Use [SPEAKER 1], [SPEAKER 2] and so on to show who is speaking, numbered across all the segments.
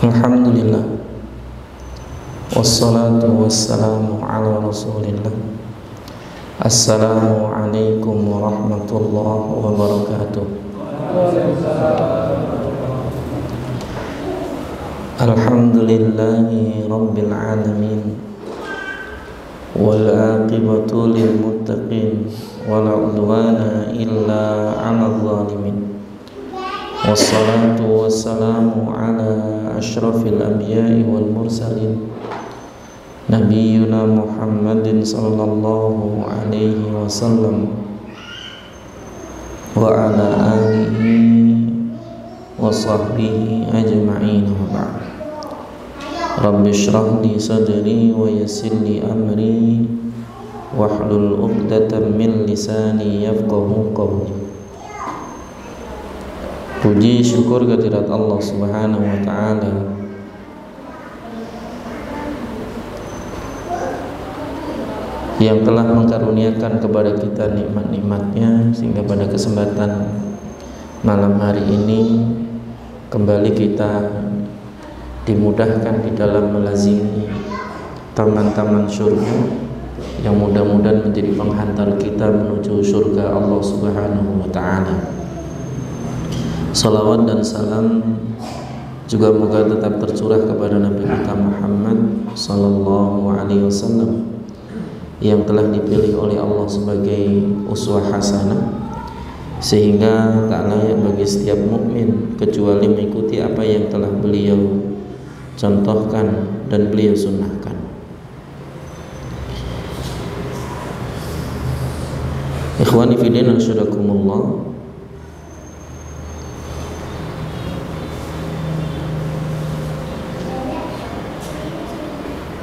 [SPEAKER 1] Alhamdulillah, wassalatu wassalamu ala rasulillah. Assalamualaikum warahmatullahi wabarakatuh. Alhamdulillahi rabbil alamin, wal aqibatu lil muttaqin, wala udwana illa 'alal zalimin. Wassalatu wassalamu ala asyrafil anbiya'i wal mursalin, nabiyyuna Muhammadin sallallahu alaihi wasallam wa ala alihi wa sahbihi ajma'in. Wa ba'd. Rabbi shrah li sadri wa yassir li amri wahlul 'uqdatam min lisani yafqahu qawli. Puji syukur kehadirat Allah Subhanahu wa ta'ala yang telah mengkaruniakan kepada kita nikmat-nikmatnya, sehingga pada kesempatan malam hari ini kembali kita dimudahkan di dalam melazimi taman-taman surga yang mudah-mudahan menjadi penghantar kita menuju surga Allah Subhanahu wa ta'ala. Salawat dan salam juga moga tetap tercurah kepada Nabi kita Muhammad sallallahu alaihi wasallam yang telah dipilih oleh Allah sebagai uswah hasanah, sehingga tak layak bagi setiap mukmin kecuali mengikuti apa yang telah beliau contohkan dan beliau sunnahkan. Ikhwani fillah, nasyudakumullah.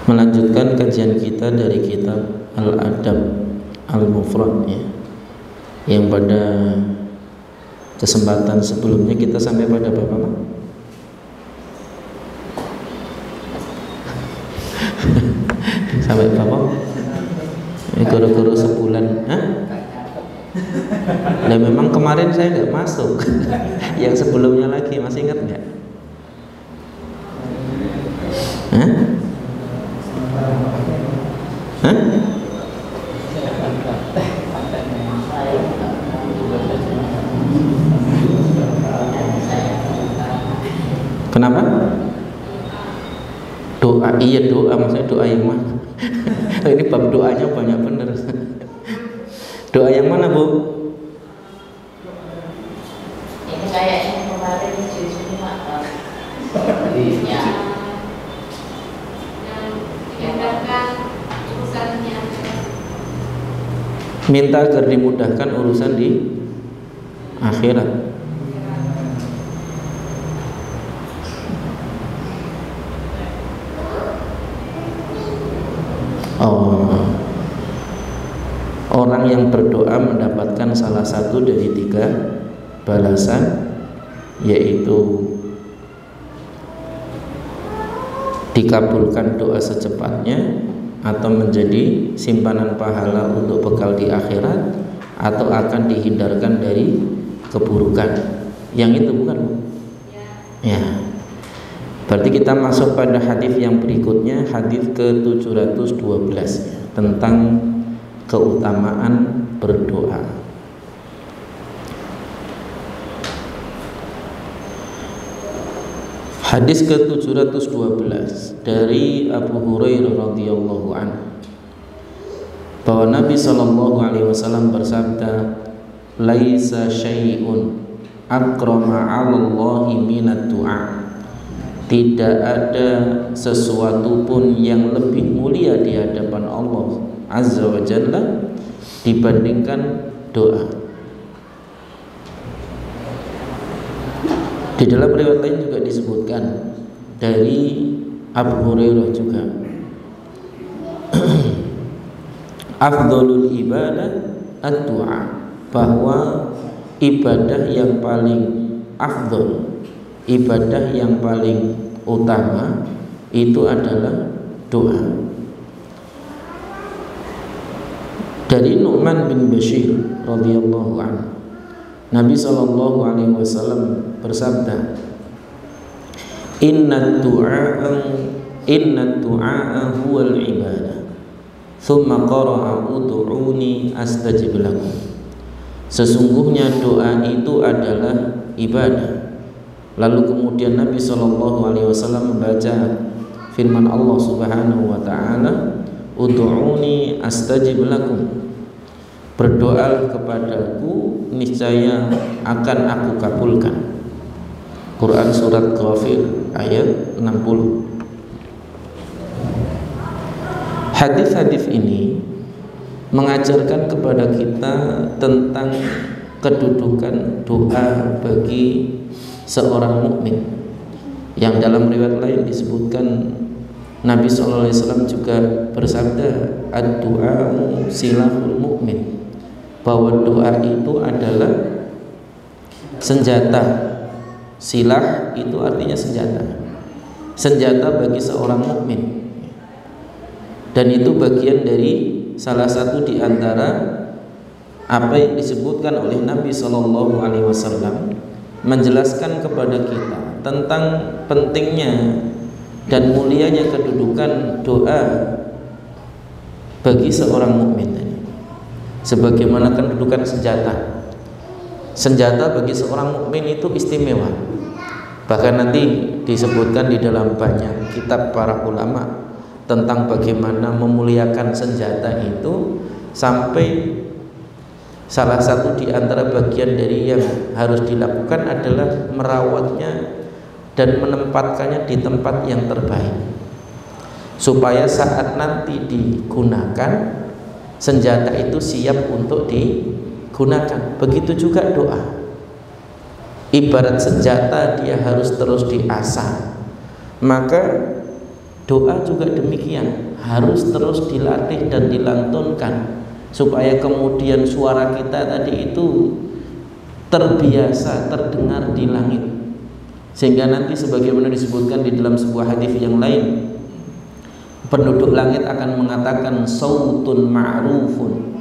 [SPEAKER 1] Melanjutkan kajian kita dari kitab Al-Adab Al-Mufrad, ya, yang pada kesempatan sebelumnya kita sampai pada bab apa? Sampai bab apa? Guru-guru sebulan. Hah? Nah, memang kemarin saya nggak masuk. Yang sebelumnya lagi masih ingat nggak? Hah? Hah? Kenapa? Doa, iya doa, maksudnya doa yang mana? Ini bab doanya banyak bener. Doa yang mana, Bu?
[SPEAKER 2] Ini kayaknya kemarin di mata. Ya.
[SPEAKER 1] Minta agar dimudahkan urusan di akhirat. Orang yang berdoa mendapatkan salah satu dari 3 balasan, yaitu dikabulkan doa secepatnya, atau menjadi simpanan pahala untuk bekal di akhirat, atau akan dihindarkan dari keburukan. Yang itu bukan? Ya. Berarti kita masuk pada hadis yang berikutnya, hadis ke-712, tentang keutamaan berdoa. Hadis ke-712 dari Abu Hurairah radhiyallahu anhu, bahwa Nabi sallallahu alaihi wasallam bersabda, "Laisa syai'un akrama 'ala Allahi minad du'a." Tidak ada sesuatu pun yang lebih mulia di hadapan Allah Azza wa Jalla dibandingkan doa. Di dalam riwayat lain juga disebutkan dari Abu Hurairah juga, afdhalul ibadah ad-du'a, bahwa ibadah yang paling afdhal, ibadah yang paling utama itu adalah doa. Dari Nu'man bin Bashir radhiyallahu anhu, Nabi sallallahu alaihi wasallam bersabda, inna du'a huwal ibadah. Thumma qara'a ud'uni astajib lakum. Sesungguhnya doa itu adalah ibadah. Lalu kemudian Nabi SAW membaca firman Allah Subhanahu wa taala, ud'uni astajib lakum. Berdoa kepadaku, niscaya akan aku kabulkan. Quran surat Ghafir ayat 60. Hadis-hadis ini mengajarkan kepada kita tentang kedudukan doa bagi seorang mukmin, yang dalam riwayat lain disebutkan Nabi SAW juga bersabda, ad-du'a silahul mukmin, bahwa doa itu adalah senjata. Silah itu artinya senjata, senjata bagi seorang mukmin. Dan itu bagian dari salah satu di antara apa yang disebutkan oleh Nabi SAW, menjelaskan kepada kita tentang pentingnya dan mulianya kedudukan doa bagi seorang mukmin. Sebagaimana kedudukan senjata. Senjata bagi seorang mukmin itu istimewa. Bahkan nanti disebutkan di dalam banyak kitab para ulama tentang bagaimana memuliakan senjata itu, sampai salah satu di antara bagian dari yang harus dilakukan adalah merawatnya dan menempatkannya di tempat yang terbaik, supaya saat nanti digunakan senjata itu siap untuk digunakan. Begitu juga doa, ibarat senjata, dia harus terus diasah. Maka doa juga demikian, harus terus dilatih dan dilantunkan, supaya kemudian suara kita tadi itu terbiasa terdengar di langit, sehingga nanti sebagaimana disebutkan di dalam sebuah hadis yang lain, penduduk langit akan mengatakan sautun ma'rufun,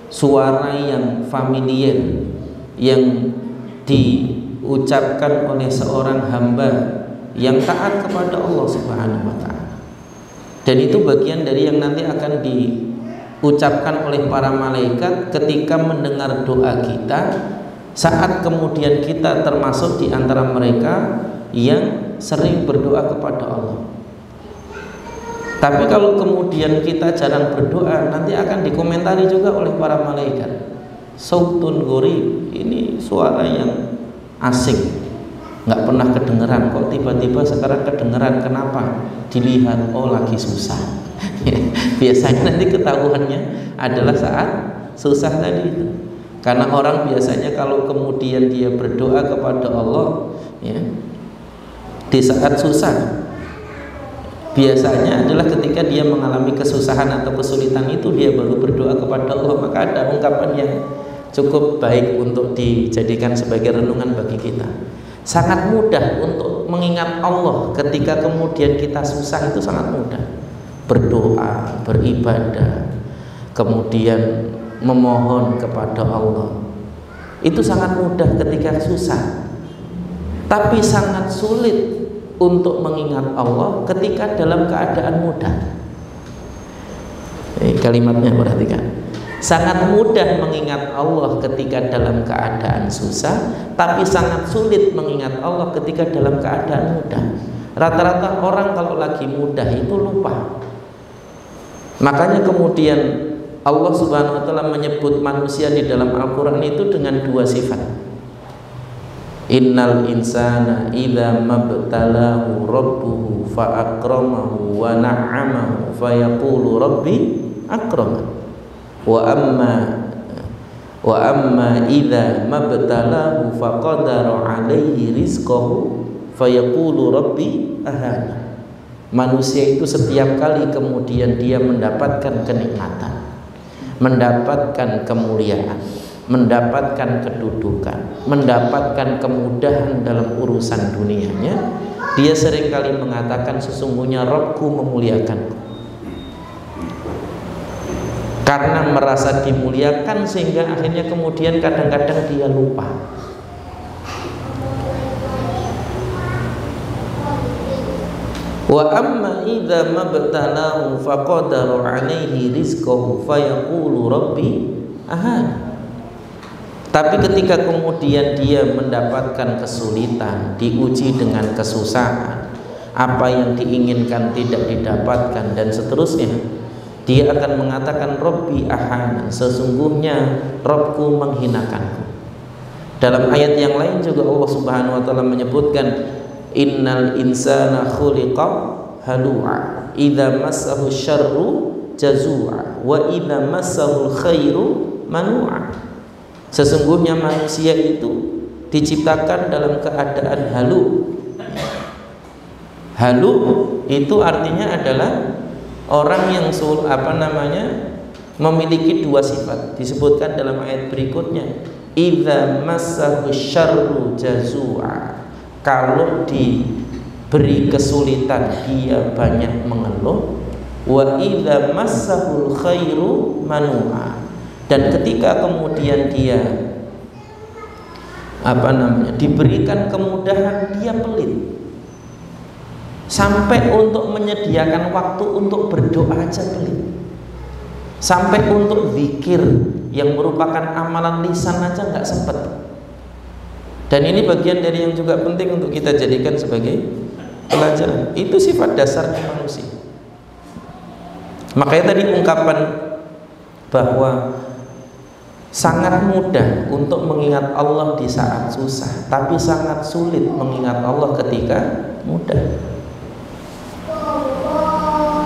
[SPEAKER 1] suara yang familiar yang diucapkan oleh seorang hamba yang taat kepada Allah Subhanahu wa taala. Dan itu bagian dari yang nanti akan diucapkan oleh para malaikat ketika mendengar doa kita, saat kemudian kita termasuk di antara mereka yang sering berdoa kepada Allah. Tapi kalau kemudian kita jarang berdoa, nanti akan dikomentari juga oleh para malaikat, sautun gharib, ini suara yang asing, nggak pernah kedengeran, kok tiba-tiba sekarang kedengeran, kenapa? Dilihat, oh lagi susah. Biasanya nanti ketahuannya adalah saat susah tadi itu. Karena orang biasanya kalau kemudian dia berdoa kepada Allah, ya, di saat susah, biasanya adalah ketika dia mengalami kesusahan atau kesulitan itu, dia baru berdoa kepada Allah. Maka ada ungkapan yang cukup baik untuk dijadikan sebagai renungan bagi kita. Sangat mudah untuk mengingat Allah ketika kemudian kita susah, itu sangat mudah. Berdoa, beribadah, kemudian memohon kepada Allah, itu sangat mudah ketika susah. Tapi sangat sulit untuk mengingat Allah ketika dalam keadaan mudah. Kalimatnya perhatikan. Sangat mudah mengingat Allah ketika dalam keadaan susah, tapi sangat sulit mengingat Allah ketika dalam keadaan mudah. Rata-rata orang kalau lagi mudah itu lupa. Makanya kemudian Allah Subhanahu wa taala menyebut manusia di dalam Al-Qur'an itu dengan dua sifat. Innal insana idza mabtalahu rabbuhu fa akramahu wa na'amahu fa yaqulu rabbi akraman. Wa amma idza mabtalahu faqadara alaihi rizqahu fayaqulu rabbi ahana. Manusia itu setiap kali kemudian dia mendapatkan kenikmatan, mendapatkan kemuliaan, mendapatkan kedudukan, mendapatkan kemudahan dalam urusan dunianya, dia seringkali mengatakan sesungguhnya Rabbku memuliakanku. Karena merasa dimuliakan sehingga akhirnya kemudian kadang-kadang dia lupa. Wa amma idza mabtalahu faqadara 'alaihi rizqahu fayaqulu rabbi ahana. Tapi ketika kemudian dia mendapatkan kesulitan, diuji dengan kesusahan, apa yang diinginkan tidak didapatkan dan seterusnya, dia akan mengatakan Rabbi ahana, sesungguhnya Rabbku menghinakanku. Dalam ayat yang lain juga Allah Subhanahu wa taala menyebutkan innal insana khuliqa halu'a idza massahu syarru jazua wa idza massahu khairu manu'a. Sesungguhnya manusia itu diciptakan dalam keadaan halu. Halu itu artinya adalah orang yang memiliki dua sifat, disebutkan dalam ayat berikutnya. Idza massahu syarru jazua. Kalau diberi kesulitan dia banyak mengeluh. Wa idza massahul khairu manu'a. Dan ketika kemudian dia diberikan kemudahan, dia pelit. Sampai untuk menyediakan waktu untuk berdoa aja pelit. Sampai untuk zikir yang merupakan amalan lisan aja nggak sempat. Dan ini bagian dari yang juga penting untuk kita jadikan sebagai pelajaran. Itu sifat dasarnya manusia. Makanya tadi ungkapan bahwa sangat mudah untuk mengingat Allah di saat susah, tapi sangat sulit mengingat Allah ketika mudah.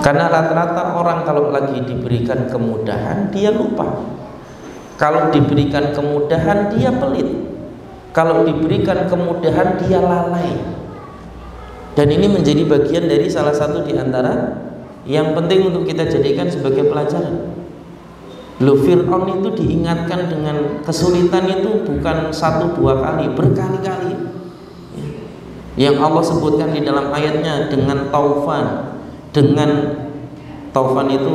[SPEAKER 1] Karena rata-rata orang kalau lagi diberikan kemudahan dia lupa. Kalau diberikan kemudahan dia pelit. Kalau diberikan kemudahan dia lalai. Dan ini menjadi bagian dari salah satu di antara yang penting untuk kita jadikan sebagai pelajaran. Fir'aun itu diingatkan dengan kesulitan itu bukan 1-2 kali, berkali-kali. Yang Allah sebutkan di dalam ayatnya dengan taufan, itu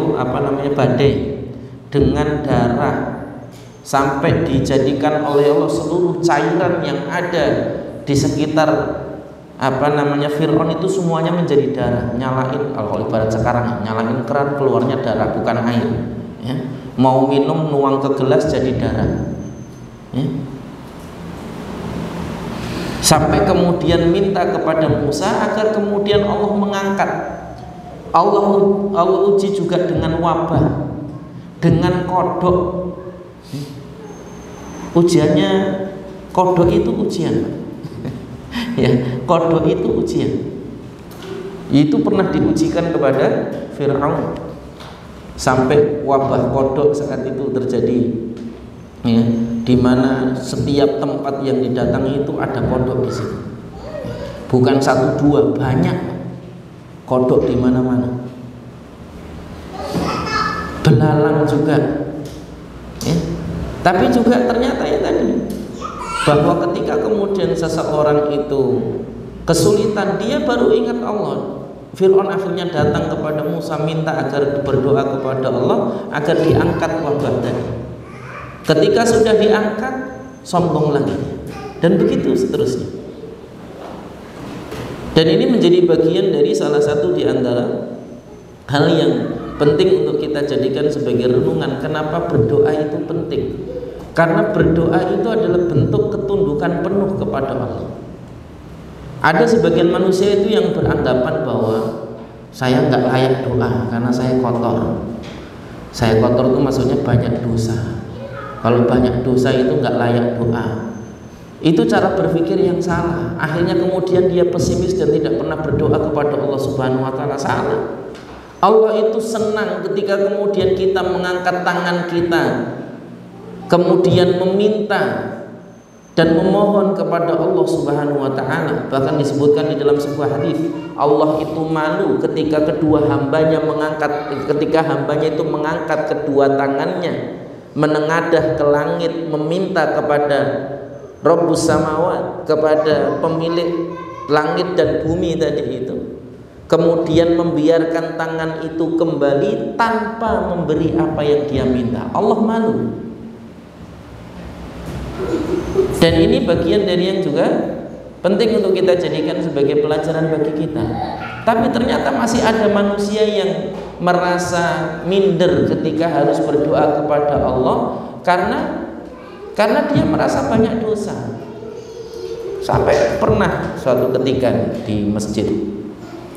[SPEAKER 1] badai, dengan darah, sampai dijadikan oleh Allah seluruh cairan yang ada di sekitar Fir'aun itu semuanya menjadi darah. Nyalain, kalau ibarat sekarang nyalain keran keluarnya darah bukan air, ya. Mau minum nuang ke gelas jadi darah, ya. Sampai kemudian minta kepada Musa agar kemudian Allah mengangkat. Allah uji juga dengan wabah, dengan kodok. Ujiannya kodok itu ujian. Ya, kodok itu ujian. Itu pernah diujikan kepada Fir'aun. Sampai wabah kodok saat itu terjadi, ya, di mana setiap tempat yang didatangi itu ada kodok di situ. Bukan 1-2, banyak kodok di mana-mana. Belalang juga, ya. Tapi juga ternyata ya tadi, bahwa ketika kemudian seseorang itu kesulitan, dia baru ingat Allah. Fir'aun akhirnya datang kepada Musa minta agar berdoa kepada Allah agar diangkat wabah tadi. Ketika sudah diangkat, sombong lagi, dan begitu seterusnya. Dan ini menjadi bagian dari salah satu di antara hal yang penting untuk kita jadikan sebagai renungan. Kenapa berdoa itu penting? Karena berdoa itu adalah bentuk ketundukan penuh kepada Allah. Ada sebagian manusia itu yang beranggapan bahwa saya nggak layak doa karena saya kotor. Saya kotor itu maksudnya banyak dosa. Kalau banyak dosa itu nggak layak doa. Itu cara berpikir yang salah. Akhirnya kemudian dia pesimis dan tidak pernah berdoa kepada Allah Subhanahu wa taala. Salah. Allah itu senang ketika kemudian kita mengangkat tangan kita, kemudian meminta dan memohon kepada Allah Subhanahu wa taala. Bahkan disebutkan di dalam sebuah hadis, Allah itu malu ketika hambanya itu mengangkat kedua tangannya, menengadah ke langit, meminta kepada Rabbus Samawat, kepada pemilik langit dan bumi tadi itu, kemudian membiarkan tangan itu kembali tanpa memberi apa yang dia minta. Allah malu. Dan ini bagian dari yang juga penting untuk kita jadikan sebagai pelajaran bagi kita. Tapi ternyata masih ada manusia yang merasa minder ketika harus berdoa kepada Allah karena dia merasa banyak dosa. Sampai pernah suatu ketika di masjid,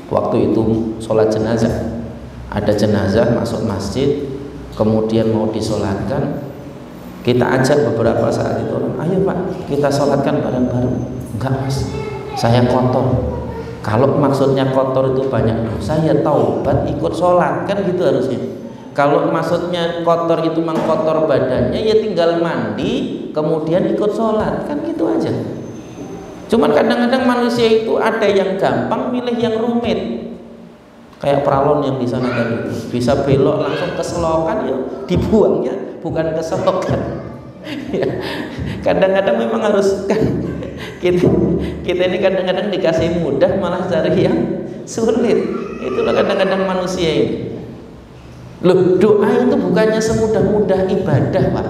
[SPEAKER 1] waktu itu sholat jenazah, ada jenazah masuk masjid, kemudian mau disolatkan, kita ajak beberapa saat itu orang, ayo Pak, kita sholatkan bareng-bareng. Enggak Mas, saya kotor. Kalau maksudnya kotor itu banyak dosa, ya taubat ikut sholat, kan gitu harusnya. Kalau maksudnya kotor itu mengkotor badannya, ya tinggal mandi kemudian ikut sholat, kan gitu aja. Cuman kadang-kadang manusia itu ada yang gampang milih yang rumit, kayak pralon yang di sana tadi, bisa belok langsung ke selokan, ya dibuangnya bukan ke selokan. Ya, kadang-kadang memang harus kan, kita ini kadang-kadang dikasih mudah malah cari yang sulit. Itulah kadang-kadang manusia ini. Loh, doa itu bukannya semudah-mudah ibadah Pak,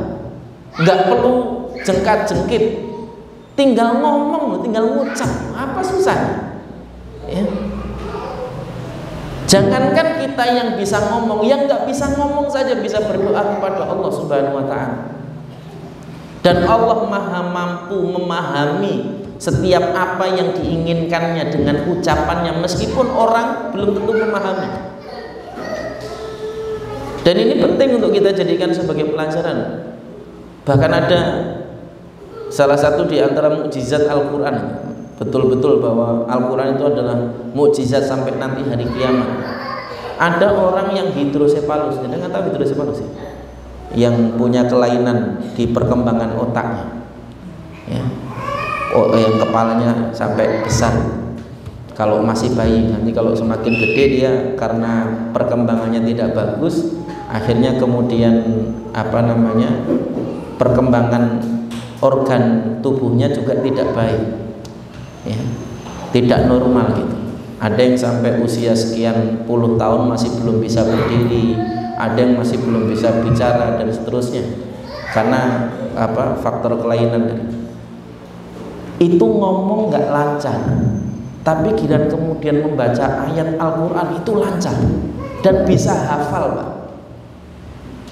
[SPEAKER 1] nggak perlu jengkat-jengkit, tinggal ngomong, tinggal ngucap, apa susahnya? Ya. Jangankan kita yang bisa ngomong, yang nggak bisa ngomong saja bisa berdoa kepada Allah Subhanahu Wa Taala. Dan Allah Maha mampu memahami setiap apa yang diinginkannya dengan ucapannya, meskipun orang belum tentu memahami. Dan ini penting untuk kita jadikan sebagai pelajaran. Bahkan ada salah satu di antara mukjizat Al-Quran, betul-betul bahwa Al-Quran itu adalah mukjizat sampai nanti hari kiamat. Ada orang yang hidrosepalus, Anda nggak tahu hidrosepalus ya? Yang punya kelainan di perkembangan otaknya, ya. Yang kepalanya sampai besar. Kalau masih bayi, nanti kalau semakin gede dia karena perkembangannya tidak bagus, akhirnya kemudian perkembangan organ tubuhnya juga tidak baik, ya, tidak normal gitu. Ada yang sampai usia sekian puluh tahun masih belum bisa berdiri, ada yang masih belum bisa bicara dan seterusnya karena faktor kelainan tadi. Itu ngomong nggak lancar, tapi giliran kemudian membaca ayat Al-Quran itu lancar dan bisa hafal Pak.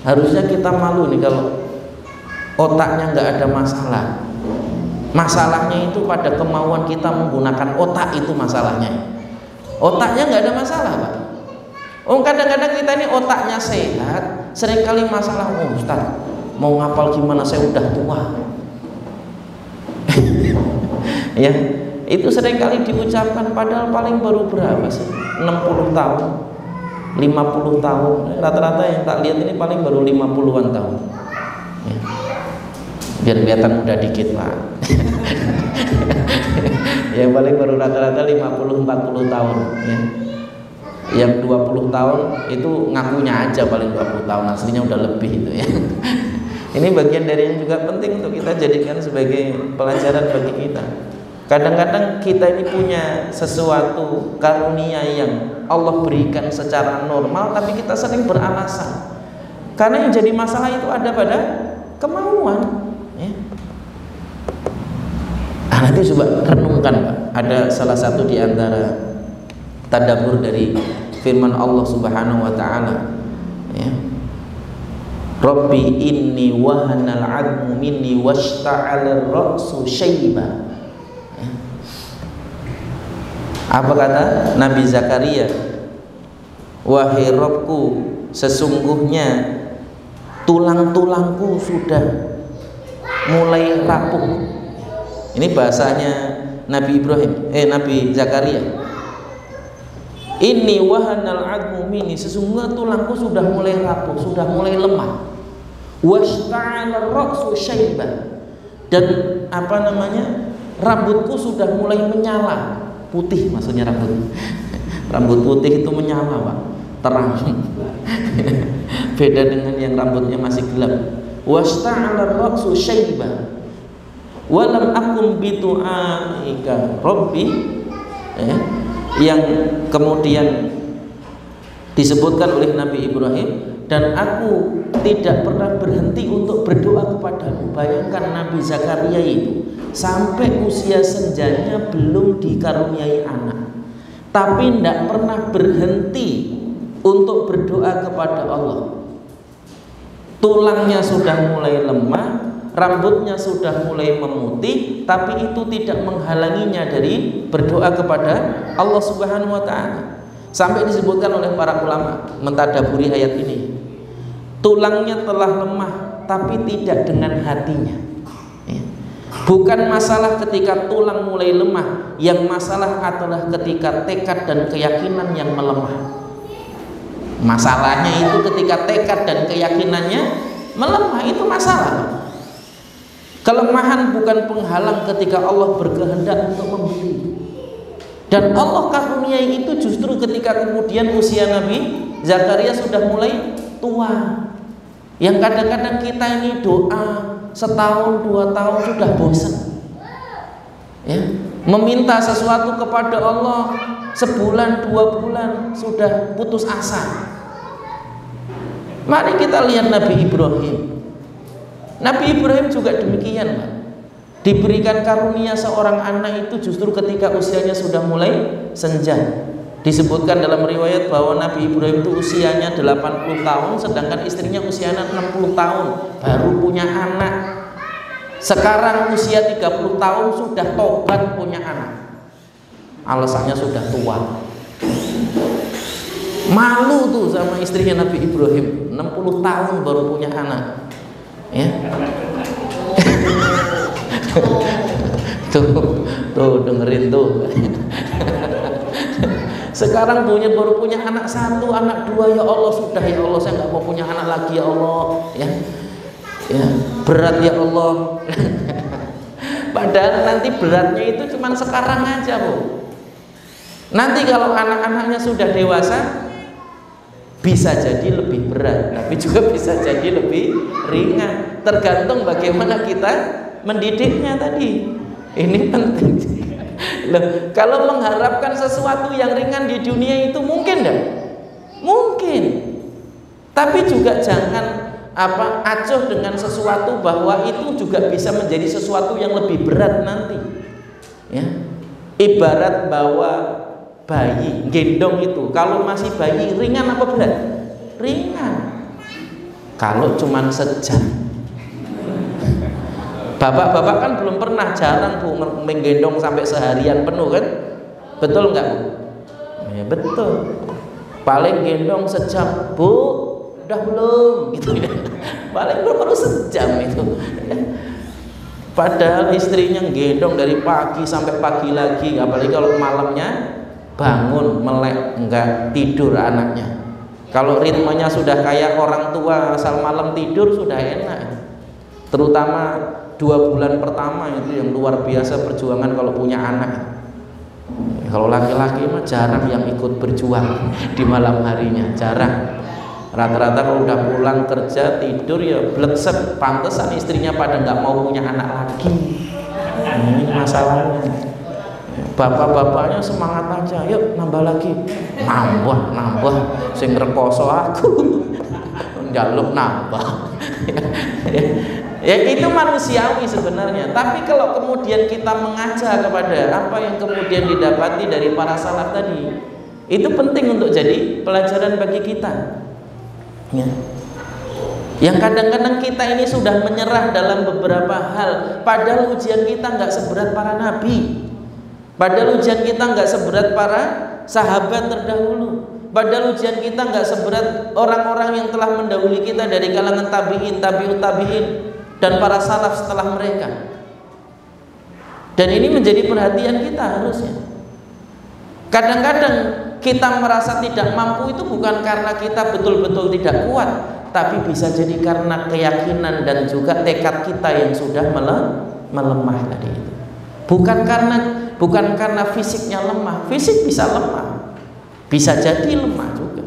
[SPEAKER 1] Harusnya kita malu nih kalau otaknya nggak ada masalah. Masalahnya itu pada kemauan kita menggunakan otak, itu masalahnya. Otaknya nggak ada masalah Pak. Kadang-kadang kita ini otaknya sehat, seringkali masalah, Ustaz mau ngapal gimana, saya udah tua. Ya, itu seringkali diucapkan padahal paling baru berapa sih? 60 tahun, 50 tahun. Rata-rata yang tak lihat ini paling baru 50-an tahun. Ya. Biar kelihatan muda dikit Pak. Yang paling baru rata-rata 50-40 tahun, ya. Yang 20 tahun itu ngakunya aja paling 20 tahun, aslinya udah lebih itu ya. Ini bagian dari yang juga penting untuk kita jadikan sebagai pelajaran bagi kita. Kadang-kadang kita ini punya sesuatu karunia yang Allah berikan secara normal, tapi kita sering beralasan. Karena yang jadi masalah itu ada pada kemauan, ya. Nanti coba renungkan Pak. Ada salah satu di antara tadabbur dari firman Allah Subhanahu wa taala, ya. Rabbi inni wahanal 'azmu minni washta'ala ar-ra'su syaiba. Ya. Apa kata Nabi Zakaria? Wahai Rabbku, sesungguhnya tulang-tulangku sudah mulai rapuh. Ini bahasanya Nabi Nabi Zakaria. Inni wahanal 'azmu minni, sesungguhnya tulangku sudah mulai rapuh, sudah mulai lemah. Washta'ala ar-ra'su syaiban, dan rambutku sudah mulai menyala, putih maksudnya rambut. Rambut putih itu menyala Pak, terang. Beda dengan yang rambutnya masih gelap. Washta'ala ar-ra'su syaiban walam akum bitu'aika rabbi, yang kemudian disebutkan oleh Nabi Ibrahim, dan aku tidak pernah berhenti untuk berdoa kepadamu. Bayangkan Nabi Zakaria itu sampai usia senjanya belum dikaruniai anak, tapi tidak pernah berhenti untuk berdoa kepada Allah. Tulangnya sudah mulai lemah, rambutnya sudah mulai memutih, tapi itu tidak menghalanginya dari berdoa kepada Allah Subhanahu wa ta'ala. Sampai disebutkan oleh para ulama mentadaburi ayat ini, tulangnya telah lemah tapi tidak dengan hatinya. Bukan masalah ketika tulang mulai lemah, yang masalah adalah ketika tekad dan keyakinan yang melemah. Masalahnya itu ketika tekad dan keyakinannya melemah, itu masalah. Kelemahan bukan penghalang ketika Allah berkehendak untuk memberi. Dan Allah karuniai itu justru ketika kemudian usia Nabi Zakaria sudah mulai tua. Yang kadang-kadang kita ini doa setahun 2 tahun sudah bosan, ya, meminta sesuatu kepada Allah sebulan 2 bulan sudah putus asa. Mari kita lihat Nabi Ibrahim. Nabi Ibrahim juga demikian, Pak. Diberikan karunia seorang anak itu justru ketika usianya sudah mulai senja. Disebutkan dalam riwayat bahwa Nabi Ibrahim itu usianya 80 tahun, sedangkan istrinya usianya 60 tahun baru punya anak. Sekarang usia 30 tahun sudah tobat punya anak. Alasannya sudah tua. Malu tuh sama istrinya Nabi Ibrahim, 60 tahun baru punya anak. Ya. tuh dengerin tuh. Sekarang baru punya anak 1, anak 2, ya Allah sudah, ya Allah saya nggak mau punya anak lagi ya Allah, ya berat ya Allah. Padahal nanti beratnya itu cuma sekarang aja, Bu. Nanti kalau anak-anaknya sudah dewasa bisa jadi lebih berat, tapi juga bisa jadi lebih ringan, tergantung bagaimana kita mendidiknya tadi. Ini penting. Loh, kalau mengharapkan sesuatu yang ringan di dunia itu mungkin enggak? Mungkin. Tapi juga jangan acuh dengan sesuatu bahwa itu juga bisa menjadi sesuatu yang lebih berat nanti. Ya. Ibarat bawa bayi, gendong itu, kalau masih bayi ringan apa berat? Ringan. Kalau cuman sejam. Bapak-bapak kan belum pernah, jarang Bu menggendong sampai seharian penuh kan? Betul nggak Bu? Ya betul. Paling gendong sejam, Bu, udah belum? Gitu ya. Paling baru sejam itu. Padahal istrinya gendong dari pagi sampai pagi lagi, apalagi kalau malamnya bangun melek, enggak tidur anaknya. Kalau ritmenya sudah kayak orang tua asal malam tidur sudah enak. Terutama 2 bulan pertama itu yang luar biasa perjuangan kalau punya anak. Kalau laki-laki mah jarang yang ikut berjuang di malam harinya, jarang. Rata-rata kalau udah pulang kerja tidur ya blekset, pantesan istrinya pada nggak mau punya anak lagi. Ini masalahnya. Bapak-bapaknya semangat aja, yuk nambah lagi, nambah, sing rekoso aku, njaluk nambah. Ya itu manusiawi sebenarnya. Tapi kalau kemudian kita mengaca kepada apa yang kemudian didapati dari para salaf tadi, itu penting untuk jadi pelajaran bagi kita. Ya. Yang kadang-kadang kita ini sudah menyerah dalam beberapa hal, padahal ujian kita nggak seberat para nabi, padahal ujian kita nggak seberat para sahabat terdahulu, padahal ujian kita nggak seberat orang-orang yang telah mendahului kita dari kalangan tabi'in, tabi'ut tabi'in, dan para salaf setelah mereka. Dan ini menjadi perhatian kita harusnya. Kadang-kadang kita merasa tidak mampu itu bukan karena kita betul-betul tidak kuat, tapi bisa jadi karena keyakinan dan juga tekad kita yang sudah melemah tadi itu. Bukan karena fisiknya lemah. Fisik bisa lemah, bisa jadi lemah juga.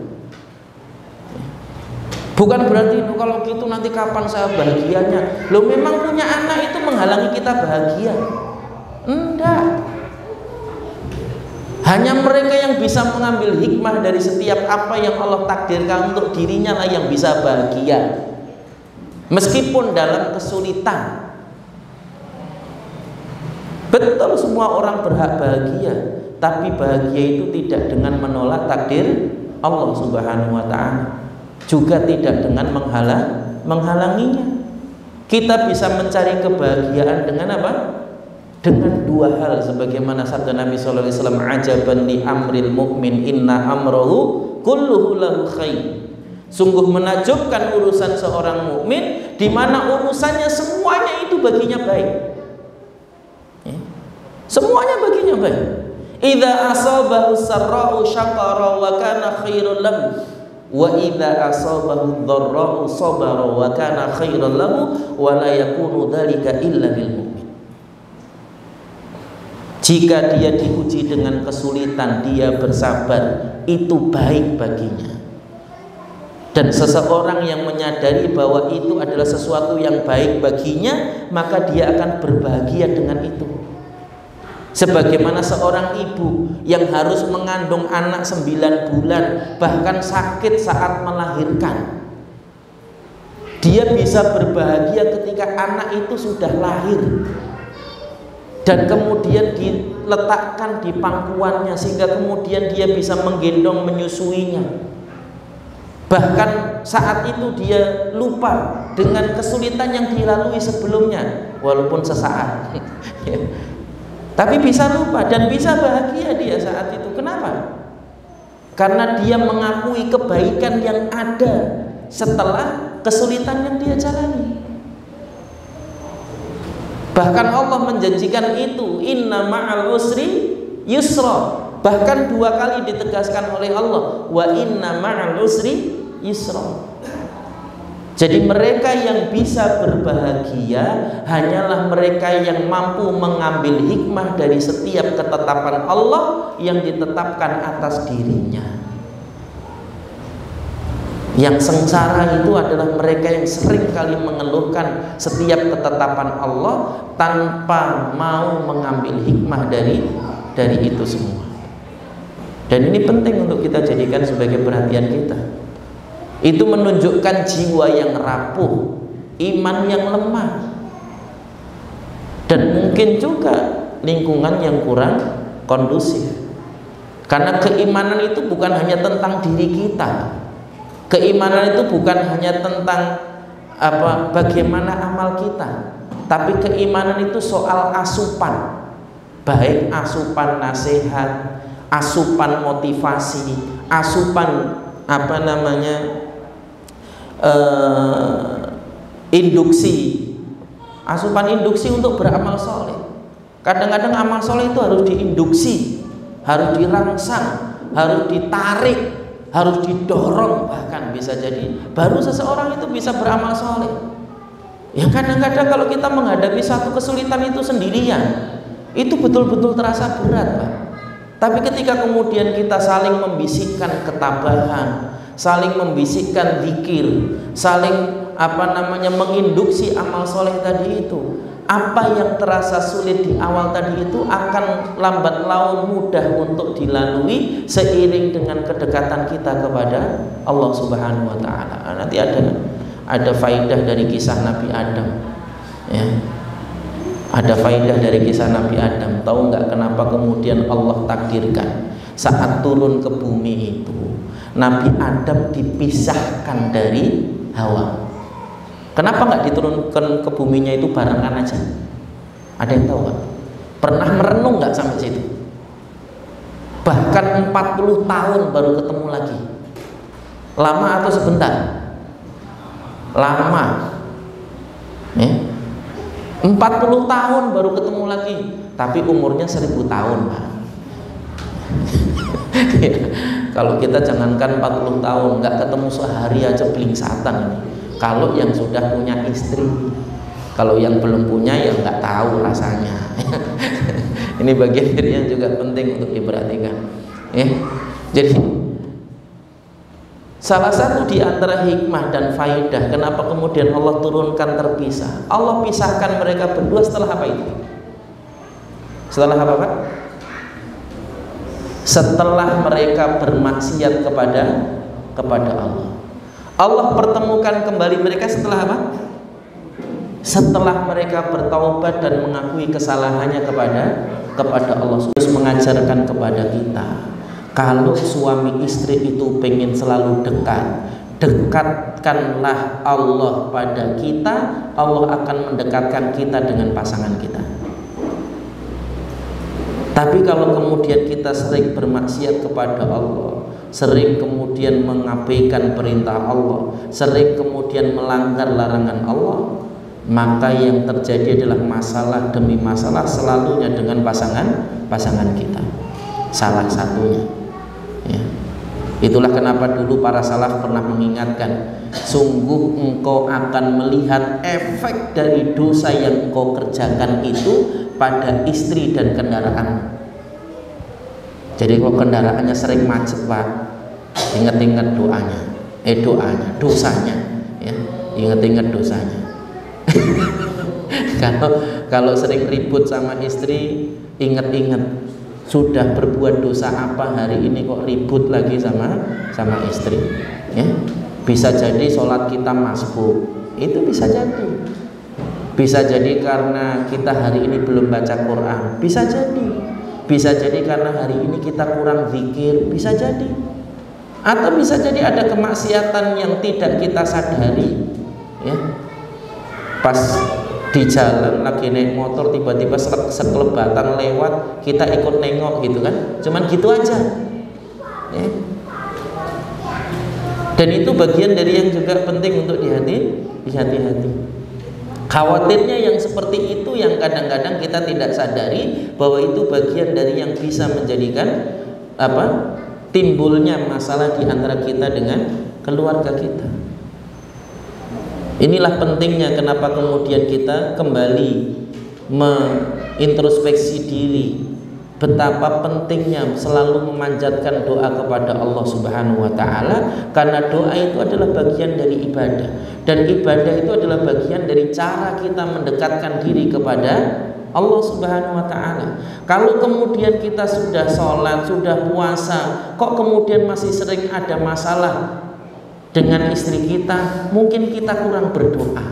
[SPEAKER 1] Bukan berarti kalau gitu nanti kapan saya bahagianya. Loh, memang punya anak itu menghalangi kita bahagia? Enggak. Hanya mereka yang bisa mengambil hikmah dari setiap apa yang Allah takdirkan untuk dirinya lah yang bisa bahagia, meskipun dalam kesulitan. Betul, semua orang berhak bahagia, tapi bahagia itu tidak dengan menolak takdir Allah Subhanahu wa ta'ala, juga tidak dengan menghalanginya. Kita bisa mencari kebahagiaan dengan apa? Dengan dua hal, sebagaimana sabda Nabi sallallahu alaihi wasallam, ajaban li amril mu'min inna amrahu kulluhu lahu khair. Sungguh menakjubkan urusan seorang mukmin, di mana urusannya semuanya itu baginya baik. Ya. Semuanya baginya baik. Idza asabahu sarra'u syakara wa kana khairan lahu wa idza asabahu dharra'u sabara wa kana khairan lahu wa la yakunu dzalika illa lil mu'min. Jika dia diuji dengan kesulitan, dia bersabar, itu baik baginya. Dan seseorang yang menyadari bahwa itu adalah sesuatu yang baik baginya, maka dia akan berbahagia dengan itu. Sebagaimana seorang ibu yang harus mengandung anak 9 bulan, bahkan sakit saat melahirkan, dia bisa berbahagia ketika anak itu sudah lahir dan kemudian diletakkan di pangkuannya, sehingga kemudian dia bisa menggendong menyusuinya. Bahkan saat itu dia lupa dengan kesulitan yang dilalui sebelumnya, walaupun sesaat. Tapi bisa lupa dan bisa bahagia dia saat itu. Kenapa? Karena dia mengakui kebaikan yang ada setelah kesulitan yang dia jalani. Bahkan Allah menjanjikan itu, inna ma'al usri yusra. Bahkan 2 kali ditegaskan oleh Allah, wa inna ma'al usri yusra. Jadi mereka yang bisa berbahagia hanyalah mereka yang mampu mengambil hikmah dari setiap ketetapan Allah yang ditetapkan atas dirinya. Yang sengsara itu adalah mereka yang sering kali mengeluhkan setiap ketetapan Allah tanpa mau mengambil hikmah dari itu semua. Dan ini penting untuk kita jadikan sebagai perhatian kita. Itu menunjukkan jiwa yang rapuh, iman yang lemah, dan mungkin juga lingkungan yang kurang kondusif. Karena keimanan itu bukan hanya tentang diri kita. Keimanan itu bukan hanya tentang bagaimana amal kita, tapi keimanan itu soal asupan, baik asupan nasihat, asupan motivasi, asupan induksi, asupan induksi untuk beramal soleh. Kadang-kadang amal soleh itu harus diinduksi, harus dirangsang, harus ditarik, harus didorong, bahkan bisa jadi baru seseorang itu bisa beramal soleh. Ya kadang-kadang kalau kita menghadapi satu kesulitan itu sendirian, itu betul-betul terasa berat, Pak. Tapi ketika kemudian kita saling membisikkan ketabahan, saling membisikkan zikir, saling menginduksi amal soleh tadi itu, apa yang terasa sulit di awal tadi itu akan lambat laun mudah untuk dilalui seiring dengan kedekatan kita kepada Allah Subhanahu wa ta'ala. Nanti ada faidah dari kisah Nabi Adam, ya. Ada faidah dari kisah Nabi Adam. Tahu nggak kenapa kemudian Allah takdirkan saat turun ke bumi itu Nabi Adam dipisahkan dari Hawa? Kenapa nggak diturunkan ke buminya itu barengan aja? Ada yang tahu nggak? Pernah merenung nggak sampai situ? Bahkan 40 tahun baru ketemu lagi. Lama atau sebentar? Lama. Ya. 40 tahun baru ketemu lagi, tapi umurnya 1000 tahun, Pak. Kalau kita jangankan 40 tahun, nggak ketemu sehari aja belingsatan ini. Kalau yang sudah punya istri, kalau yang belum punya ya nggak tahu rasanya. Ini bagian yang juga penting untuk diperhatikan. Jadi salah satu di antara hikmah dan faidah kenapa kemudian Allah turunkan terpisah. Allah pisahkan mereka berdua setelah apa itu? Setelah apa, Pak? Setelah mereka bermaksiat kepada Allah. Allah pertemukan kembali mereka setelah apa? setelah mereka bertaubat dan mengakui kesalahannya kepada Allah, terus mengajarkan kepada kita, kalau suami istri itu pengen selalu dekat, dekatkanlah Allah pada kita, Allah akan mendekatkan kita dengan pasangan kita. Tapi kalau kemudian kita sering bermaksiat kepada Allah, sering kemudian mengabaikan perintah Allah, sering kemudian melanggar larangan Allah, maka yang terjadi adalah masalah demi masalah selalunya dengan pasangan kita, salah satunya, ya. Itulah kenapa dulu para salaf pernah mengingatkan, sungguh engkau akan melihat efek dari dosa yang engkau kerjakan itu pada istri dan kendaraan. Jadi kalau kendaraannya sering macet, Pak, ingat-ingat dosanya, ya, ingat-ingat dosanya. Kalau sering ribut sama istri, ingat-ingat sudah berbuat dosa apa hari ini kok ribut lagi sama istri, ya. Bisa jadi sholat kita masbuk, itu bisa jadi karena kita hari ini belum baca Quran, bisa jadi karena hari ini kita kurang zikir, bisa jadi, atau bisa jadi ada kemaksiatan yang tidak kita sadari, ya. Pas di jalan lagi naik motor tiba-tiba sekelebatan lewat, kita ikut nengok gitu kan, cuman gitu aja, ya. Dan itu bagian dari yang juga penting untuk dihati-hati. Khawatirnya yang seperti itu yang kadang-kadang kita tidak sadari bahwa itu bagian dari yang bisa menjadikan timbulnya masalah di antara kita dengan keluarga kita. Inilah pentingnya kenapa kemudian kita kembali mengintrospeksi diri, betapa pentingnya selalu memanjatkan doa kepada Allah Subhanahu wa taala, karena doa itu adalah bagian dari ibadah, dan ibadah itu adalah bagian dari cara kita mendekatkan diri kepada Allah Subhanahu wa taala. Kalau kemudian kita sudah sholat, sudah puasa, kok kemudian masih sering ada masalah dengan istri kita, mungkin kita kurang berdoa.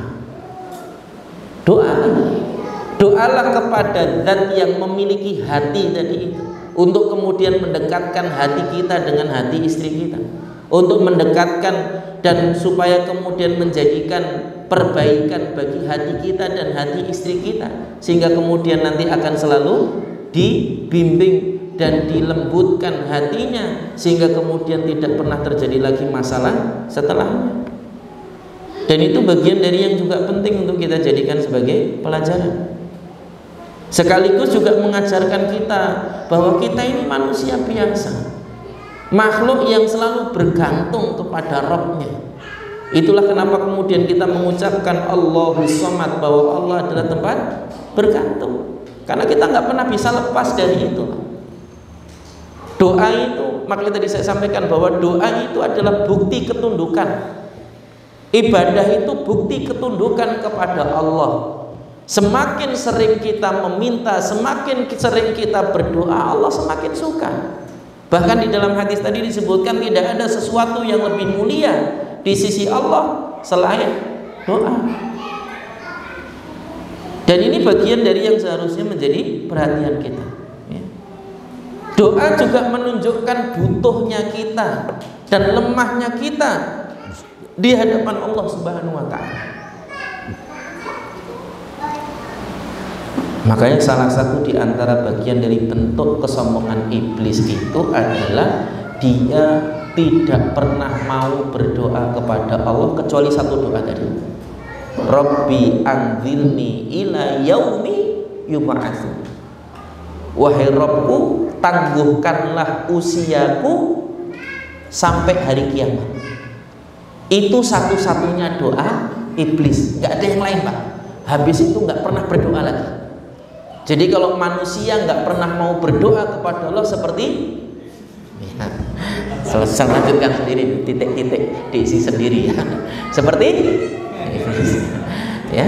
[SPEAKER 1] Doalah kepada Zat yang memiliki hati tadi itu, untuk kemudian mendekatkan hati kita dengan hati istri kita, untuk mendekatkan dan supaya kemudian menjadikan perbaikan bagi hati kita dan hati istri kita, sehingga kemudian nanti akan selalu dibimbing dan dilembutkan hatinya, sehingga kemudian tidak pernah terjadi lagi masalah setelahnya. Dan itu bagian dari yang juga penting untuk kita jadikan sebagai pelajaran. Sekaligus juga mengajarkan kita bahwa kita ini manusia biasa, makhluk yang selalu bergantung kepada Rabb-Nya. Itulah kenapa kemudian kita mengucapkan Allahus Samad, bahwa Allah adalah tempat bergantung, karena kita nggak pernah bisa lepas dari itu. Doa itu, makanya tadi saya sampaikan bahwa doa itu adalah bukti ketundukan. Ibadah itu bukti ketundukan kepada Allah. Semakin sering kita meminta, semakin sering kita berdoa, Allah semakin suka. Bahkan di dalam hadis tadi disebutkan tidak ada sesuatu yang lebih mulia di sisi Allah selain doa. Dan ini bagian dari yang seharusnya menjadi perhatian kita. Doa juga menunjukkan butuhnya kita dan lemahnya kita di hadapan Allah Subhanahu wa taala. Makanya salah satu di antara bagian dari bentuk kesombongan iblis itu adalah dia tidak pernah mau berdoa kepada Allah kecuali satu doa tadi, Rabbi anzilni ila yaumi yub'atsun. Wahai Rabbku, tangguhkanlah usiaku sampai hari kiamat. Itu satu-satunya doa iblis, nggak ada yang lain, Pak. Habis itu nggak pernah berdoa lagi. Jadi kalau manusia nggak pernah mau berdoa kepada Allah seperti ya, selesai, lanjutkan sendiri, titik-titik diisi sendiri ya. Seperti ya,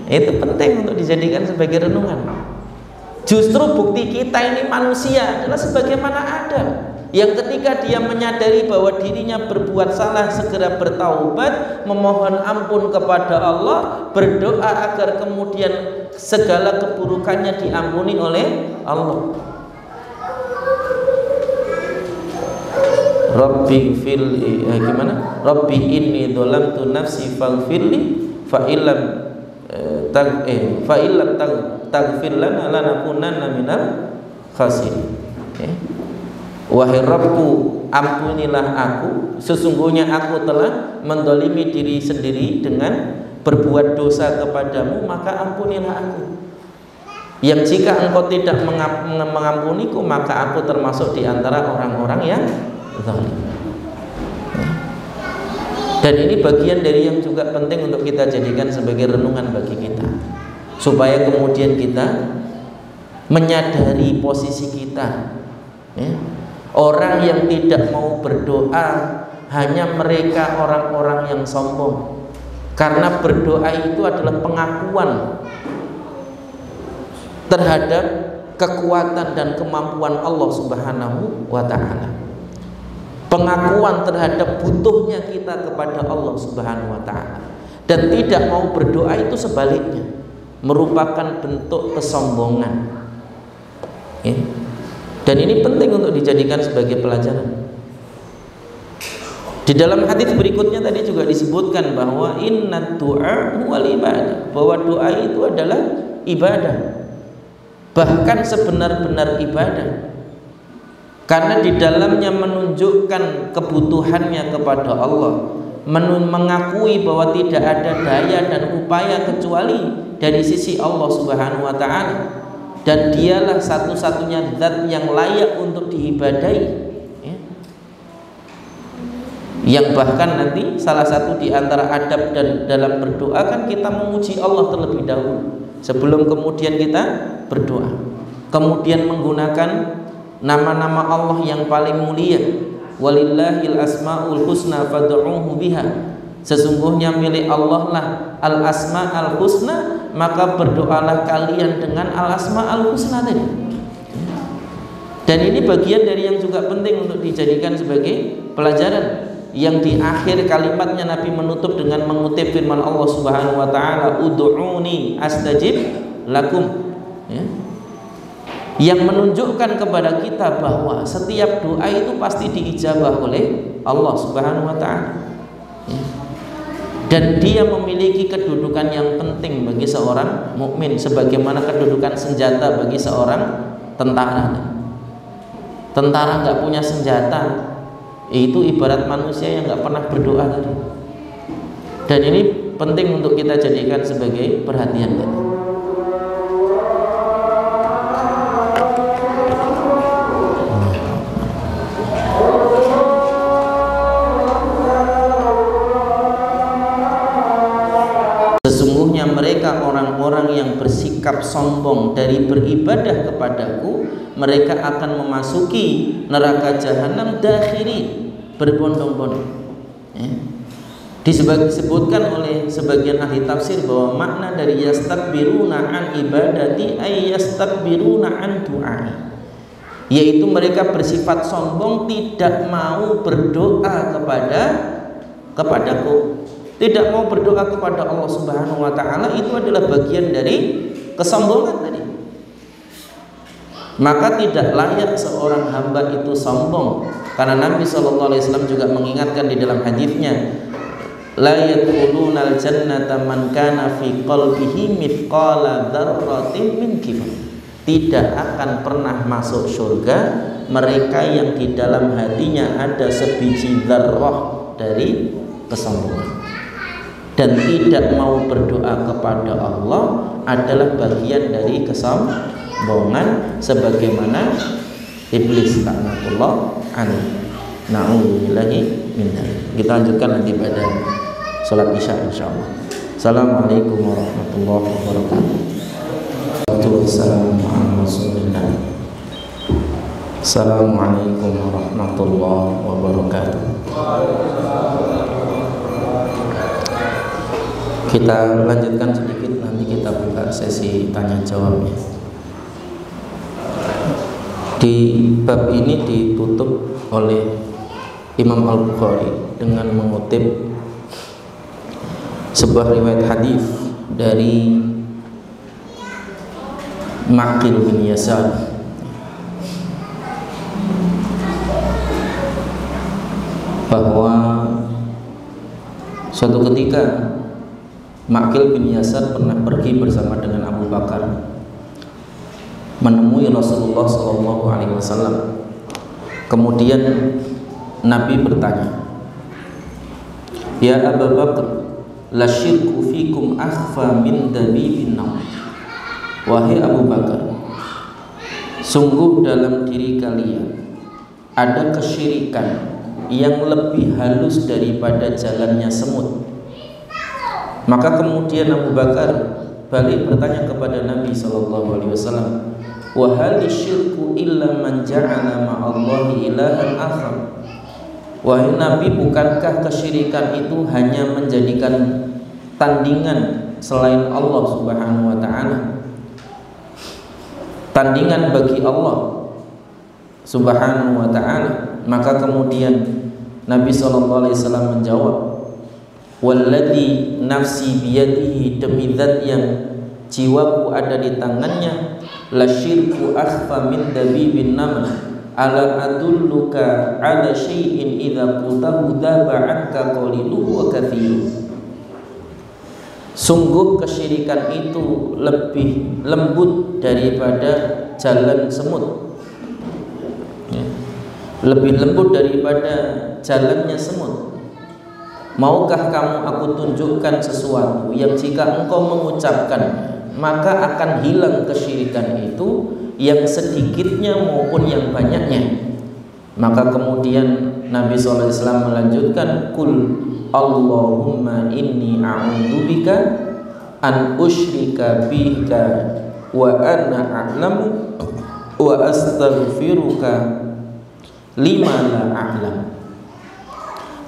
[SPEAKER 1] itu penting untuk dijadikan sebagai renungan. Justru bukti kita ini manusia adalah sebagaimana Adam, yang ketika dia menyadari bahwa dirinya berbuat salah segera bertaubat, memohon ampun kepada Allah, berdoa agar kemudian segala keburukannya diampuni oleh Allah. Rabbi fil gimana? Rabbi inni dzalamtu nafsi faghfirli fa illam taghfir lana lanakunanna minal khasirin. Wahai Rabbku, ampunilah aku, sesungguhnya aku telah mendolimi diri sendiri dengan berbuat dosa kepadamu, maka ampunilah aku. Yang jika engkau tidak mengampuniku, maka aku termasuk di antara orang-orang yang zalim. Dan ini bagian dari yang juga penting untuk kita jadikan sebagai renungan bagi kita, supaya kemudian kita menyadari posisi kita. Orang yang tidak mau berdoa hanya mereka orang-orang yang sombong, karena berdoa itu adalah pengakuan terhadap kekuatan dan kemampuan Allah Subhanahu wa ta'ala, pengakuan terhadap butuhnya kita kepada Allah Subhanahu wa ta'ala. Dan tidak mau berdoa itu sebaliknya merupakan bentuk kesombongan. Dan ini penting untuk dijadikan sebagai pelajaran. Di dalam hadis berikutnya tadi juga disebutkan bahwa inna du'a huwal ibadah, bahwa doa itu adalah ibadah, bahkan sebenar-benar ibadah, karena di dalamnya menunjukkan kebutuhannya kepada Allah, mengakui bahwa tidak ada daya dan upaya kecuali dari sisi Allah Subhanahu wa ta'ala, dan dialah satu-satunya zat yang layak untuk diibadahi. Yang bahkan nanti salah satu di antara adab dan dalam berdoa kan kita memuji Allah terlebih dahulu sebelum kemudian kita berdoa, kemudian menggunakan nama-nama Allah yang paling mulia. Walillahil asmaul husna fad'uuhu biha, sesungguhnya milik Allah lah al asmaul husna, maka berdoalah kalian dengan al asmaul husna tadi. Dan ini bagian dari yang juga penting untuk dijadikan sebagai pelajaran, yang di akhir kalimatnya Nabi menutup dengan mengutip firman Allah Subhanahu wa ta'ala, ud'uni astajib lakum, yang menunjukkan kepada kita bahwa setiap doa itu pasti diijabah oleh Allah Subhanahu wa ta'ala. Dan dia memiliki kedudukan yang penting bagi seorang mukmin, sebagaimana kedudukan senjata bagi seorang tentara. Tentara nggak punya senjata itu ibarat manusia yang nggak pernah berdoa tadi. Dan ini penting untuk kita jadikan sebagai perhatian tadi. Sesungguhnya mereka orang-orang yang bersikap sombong dari beribadah kepadaku, mereka akan memasuki neraka jahanam dakhiri, berbondong-bondong. Disebutkan oleh sebagian ahli tafsir bahwa makna dari yastakbiruna an ibadati ay yastakbiruna an du'ai, yaitu mereka bersifat sombong, tidak mau berdoa kepadaku, tidak mau berdoa kepada Allah Subhanahu wa ta'ala. Itu adalah bagian dari kesombongan tadi. Maka tidak layak seorang hamba itu sombong, karena Nabi SAW juga mengingatkan di dalam hadisnya, la yadkhulunal jannata man kana fi qalbihi mithqala dzarratin min kibr, tidak akan pernah masuk surga mereka yang di dalam hatinya ada sebiji dzarrah dari kesombongan. Dan tidak mau berdoa kepada Allah adalah bagian dari kesombongan, sebagaimana iblis laknatullah alaihi. Na'udzubillahi min dzalik. Kita lanjutkan nanti pada salat Isya insyaallah. Assalamualaikum warahmatullahi wabarakatuh. Assalamualaikum warahmatullahi wabarakatuh. Kita lanjutkan sedikit, nanti kita buka sesi tanya jawabnya. Di bab ini ditutup oleh Imam Al-Bukhari dengan mengutip sebuah riwayat hadis dari Maqil bin Yasar bahwa suatu ketika Maqil bin Yasar pernah pergi bersama dengan Abu Bakar menemui Rasulullah SAW. Kemudian Nabi bertanya, "Ya Abu Bakar, la syirku fikum akhfa min dabibin nam." Wahai Abu Bakar, sungguh dalam diri kalian ada kesyirikan yang lebih halus daripada jalannya semut. Maka kemudian Abu Bakar balik bertanya kepada Nabi SAW, "Wa hal syirku illa man ja'ala ma'allahi ilahan akhar?" Wahai Nabi, bukankah kesyirikan itu hanya menjadikan tandingan selain Allah Subhanahu wa ta'ala, tandingan bagi Allah Subhanahu wa ta'ala? Maka kemudian Nabi SAW menjawab, "Walladzi nafsi biyadihi, demi zat yang jiwaku ada di tangannya, la syirku akhfa min dabibin naml, ala adulluka ala syai'in idza qultahu dhaba anka qaliluhu wa kathiruhu." Sungguh kesyirikan itu lebih lembut daripada jalan semut, ya. Lebih lembut daripada jalannya semut. Maukah kamu aku tunjukkan sesuatu yang jika engkau mengucapkannya maka akan hilang kesyirikan itu, yang sedikitnya maupun yang banyaknya? Maka kemudian Nabi SAW melanjutkan, "Kul Allahumma inni a'udzubika an usyrika bika wa ana a'lamu wa astaghfiruka lima la a'lam."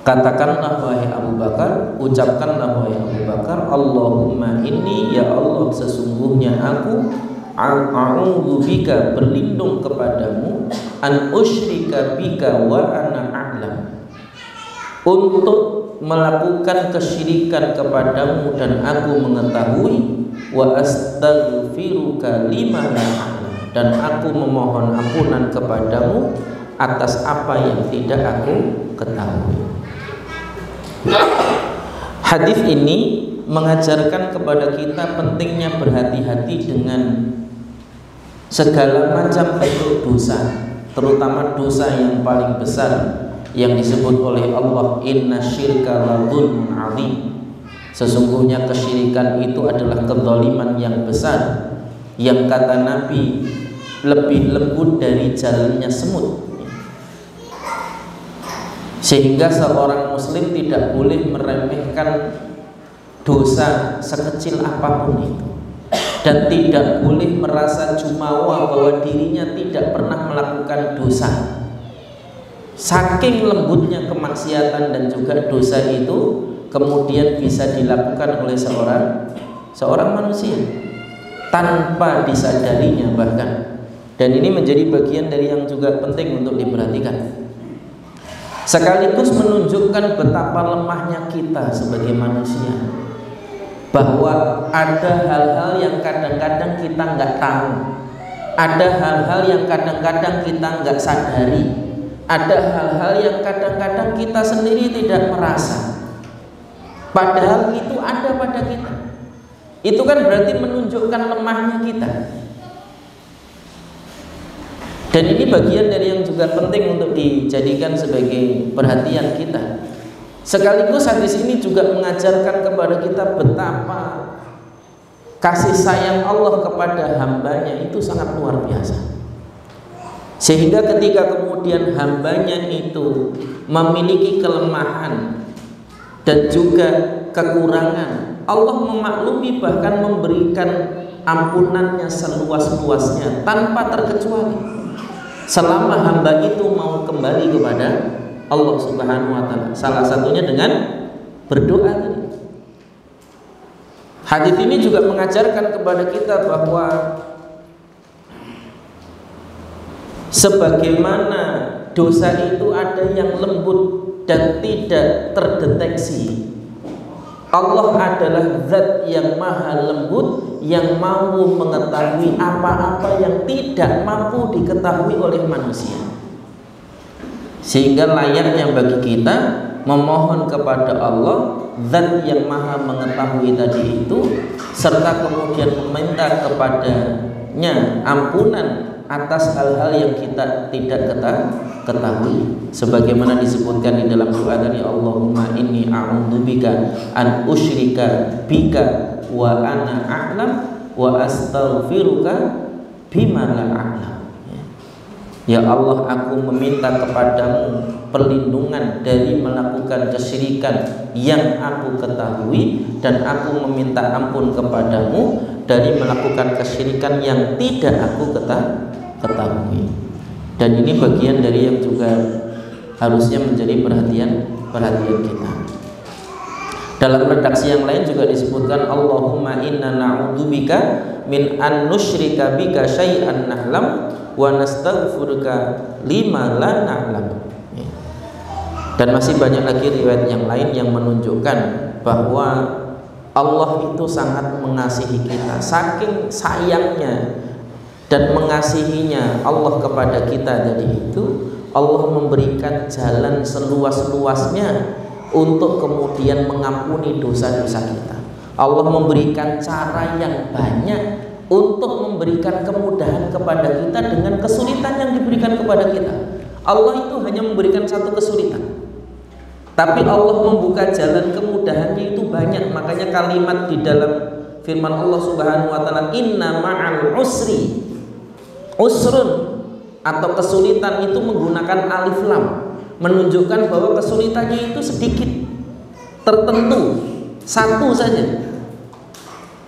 [SPEAKER 1] Katakanlah wahai Abu Bakar, ucapkanlah wahai Abu Bakar, Allahumma inni, ya Allah, sesungguhnya aku a'udzubika, berlindung kepadamu, an usyrika bika wa ana a'lam, untuk melakukan kesyirikan kepadamu dan aku mengetahui, wa astaghfiruka lima la a'lam, dan aku memohon ampunan kepadamu atas apa yang tidak aku ketahui. Hadis ini mengajarkan kepada kita pentingnya berhati-hati dengan segala macam bentuk dosa, terutama dosa yang paling besar yang disebut oleh Allah, inna syirka la dzulmun adzim. Sesungguhnya kesyirikan itu adalah kezaliman yang besar, yang kata Nabi lebih lembut dari jalannya semut. Sehingga seorang muslim tidak boleh meremehkan dosa sekecil apapun itu, dan tidak boleh merasa jumawa bahwa dirinya tidak pernah melakukan dosa. Saking lembutnya kemaksiatan dan juga dosa itu kemudian bisa dilakukan oleh seorang manusia tanpa disadarinya bahkan. Dan ini menjadi bagian dari yang juga penting untuk diperhatikan, sekaligus menunjukkan betapa lemahnya kita sebagai manusia, bahwa ada hal-hal yang kadang-kadang kita nggak tahu, ada hal-hal yang kadang-kadang kita nggak sadari, ada hal-hal yang kadang-kadang kita sendiri tidak merasa, padahal itu ada pada kita. Itu kan berarti menunjukkan lemahnya kita. Dan ini bagian dari yang juga penting untuk dijadikan sebagai perhatian kita. Sekaligus hadis ini juga mengajarkan kepada kita betapa kasih sayang Allah kepada hambanya itu sangat luar biasa. Sehingga ketika kemudian hambanya itu memiliki kelemahan dan juga kekurangan, Allah memaklumi, bahkan memberikan ampunannya seluas-luasnya tanpa terkecuali, selama hamba itu mau kembali kepada Allah Subhanahu wa ta'ala. Salah satunya dengan berdoa. Hadis ini juga mengajarkan kepada kita bahwa Sebagaimana dosa itu ada yang lembut dan tidak terdeteksi, Allah adalah zat yang maha lembut, yang mampu mengetahui apa-apa yang tidak mampu diketahui oleh manusia. Sehingga layaknya bagi kita memohon kepada Allah, zat yang maha mengetahui tadi itu, serta kemudian meminta kepadanya ampunan atas hal-hal yang kita tidak ketahui, sebagaimana disebutkan di dalam doa tadi, Allahumma inni a'udzubika an usyrika bika wa ana a'lam wa astaghfiruka bima la a'lam. Ya Allah, aku meminta kepadamu perlindungan dari melakukan kesyirikan yang aku ketahui, dan aku meminta ampun kepadamu dari melakukan kesyirikan yang tidak aku ketahui. Dan ini bagian dari yang juga harusnya menjadi perhatian kita. Dalam redaksi yang lain juga disebutkan, Allahumma inna na'udzubika min an nusyrika bika syai'an na'lam wa nastaghfiruka lima la na'lam. Dan masih banyak lagi riwayat yang lain yang menunjukkan bahwa Allah itu sangat mengasihi kita. Saking sayangnya dan mengasihinya Allah kepada kita tadi itu, Allah memberikan jalan seluas-luasnya untuk kemudian mengampuni dosa-dosa kita. Allah memberikan cara yang banyak untuk memberikan kemudahan kepada kita dengan kesulitan yang diberikan kepada kita. Allah itu hanya memberikan satu kesulitan, tapi Allah membuka jalan kemudahannya itu banyak. Makanya kalimat di dalam firman Allah Subhanahu wa taala, inna ma'al usri usrun, atau kesulitan itu menggunakan alif lam, menunjukkan bahwa kesulitannya itu sedikit, tertentu, satu saja.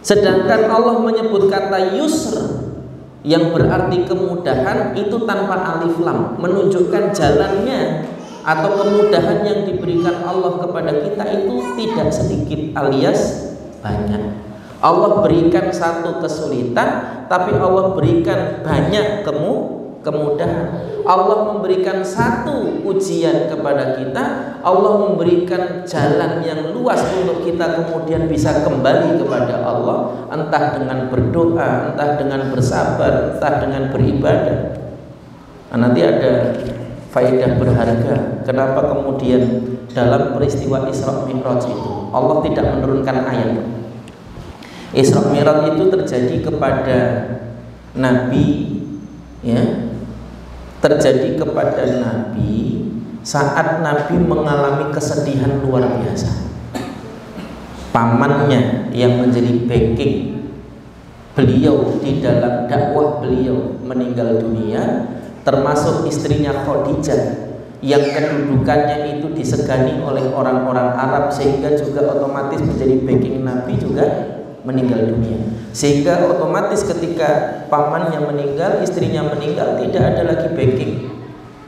[SPEAKER 1] Sedangkan Allah menyebut kata yusr yang berarti kemudahan itu tanpa alif lam, menunjukkan jalannya atau kemudahan yang diberikan Allah kepada kita itu tidak sedikit alias banyak. Allah berikan satu kesulitan, tapi Allah berikan banyak kemudahan. Allah memberikan satu ujian kepada kita, Allah memberikan jalan yang luas untuk kita kemudian bisa kembali kepada Allah, entah dengan berdoa, entah dengan bersabar, entah dengan beribadah. Nah, nanti ada faedah berharga kenapa kemudian dalam peristiwa Isra Mi'raj itu Allah tidak menurunkan ayat. Isra Mi'raj itu terjadi kepada Nabi, ya, terjadi kepada Nabi saat Nabi mengalami kesedihan luar biasa. Pamannya yang menjadi backing beliau di dalam dakwah beliau meninggal dunia, termasuk istrinya Khadijah yang kedudukannya itu disegani oleh orang-orang Arab, sehingga juga otomatis menjadi backing Nabi juga meninggal dunia. Sehingga otomatis ketika pamannya meninggal, istrinya meninggal, tidak ada lagi backing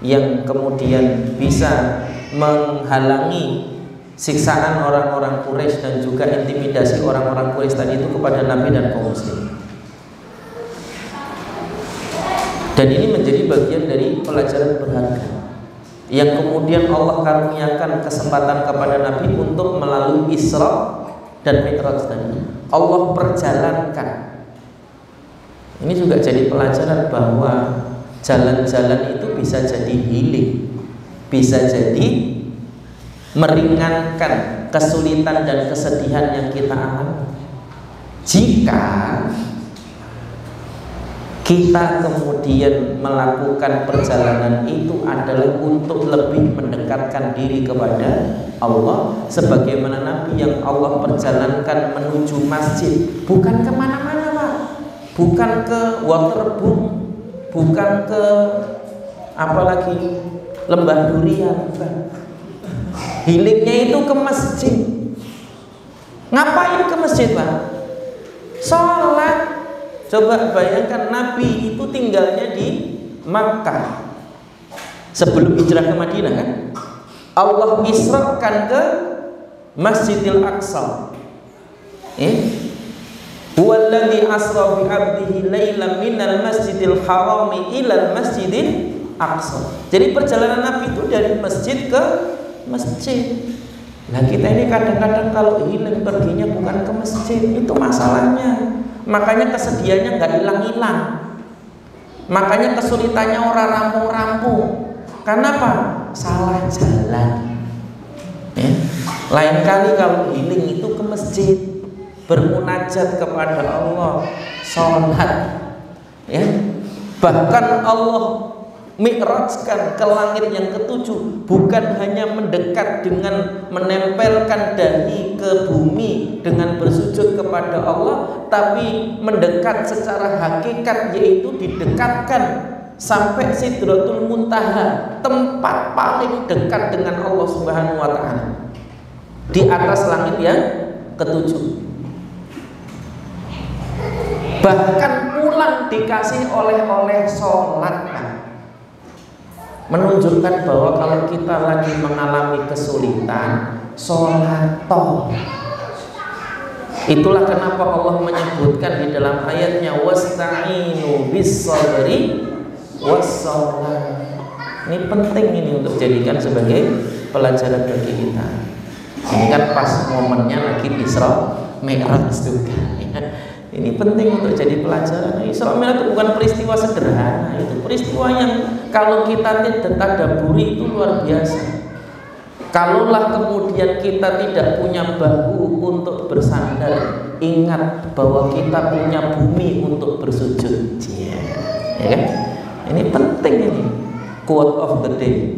[SPEAKER 1] yang kemudian bisa menghalangi siksaan orang-orang Quraisy dan juga intimidasi orang-orang Quraisy tadi itu kepada Nabi dan kaum muslimin. Dan ini menjadi bagian dari pelajaran berharga yang kemudian Allah karuniakan kesempatan kepada Nabi untuk melalui Isra dan Mi'raj tadi. Allah perjalankan. Ini juga jadi pelajaran bahwa jalan-jalan itu bisa jadi healing, bisa jadi meringankan kesulitan dan kesedihan yang kita alami. Jika kita kemudian melakukan perjalanan itu adalah untuk lebih mendekatkan diri kepada Allah, sebagaimana Nabi yang Allah perjalankan menuju masjid, bukan kemana-mana Pak, bukan ke Waterboom, bukan ke apalagi Lembah Durian, bukan. Healingnya itu ke masjid. Ngapain ke masjid Pak? Sholat. Coba bayangkan Nabi itu tinggalnya di Makkah sebelum hijrah ke Madinah kan. Allah israkan ke Masjidil Aqsa. Huwallazi asra bi 'abdihi lailan minal masjidil harami ilal masjidil aqsa. Jadi perjalanan Nabi itu dari masjid ke masjid. Nah kita ini kadang-kadang kalau hilang perginya bukan ke masjid, itu masalahnya. Makanya kesedihannya nggak hilang-hilang. Makanya kesulitannya orang rampung-rampung. Karena apa? Salah jalan. Ya. Lain kali kalau healing itu ke masjid, bermunajat kepada Allah, sholat, ya. Bahkan Allah mi'rajkan ke langit yang ketujuh, bukan hanya mendekat dengan menempelkan dahi ke bumi dengan bersujud kepada Allah, tapi mendekat secara hakikat, yaitu didekatkan sampai Sidratul Muntaha, tempat paling dekat dengan Allah Subhanahu wa Ta'ala, di atas langit yang ketujuh. Bahkan pulang dikasih oleh-oleh sholat, menunjukkan bahwa kalau kita lagi mengalami kesulitan, sholat toh. Itulah kenapa Allah menyebutkan di dalam ayatnya wasta'inu bis sabri was shalah. Ini penting ini untuk jadikan sebagai pelajaran bagi kita. Ini kan pas momennya lagi Isra Mi'raj juga. Ini penting untuk jadi pelajaran. Isra Mi'raj itu bukan peristiwa sederhana, itu peristiwa yang kalau kita tidak tadaburi itu luar biasa. Kalaulah kemudian kita tidak punya bahu untuk bersandar, ingat bahwa kita punya bumi untuk bersujud. Ya kan? Ini penting ini. Quote of the day.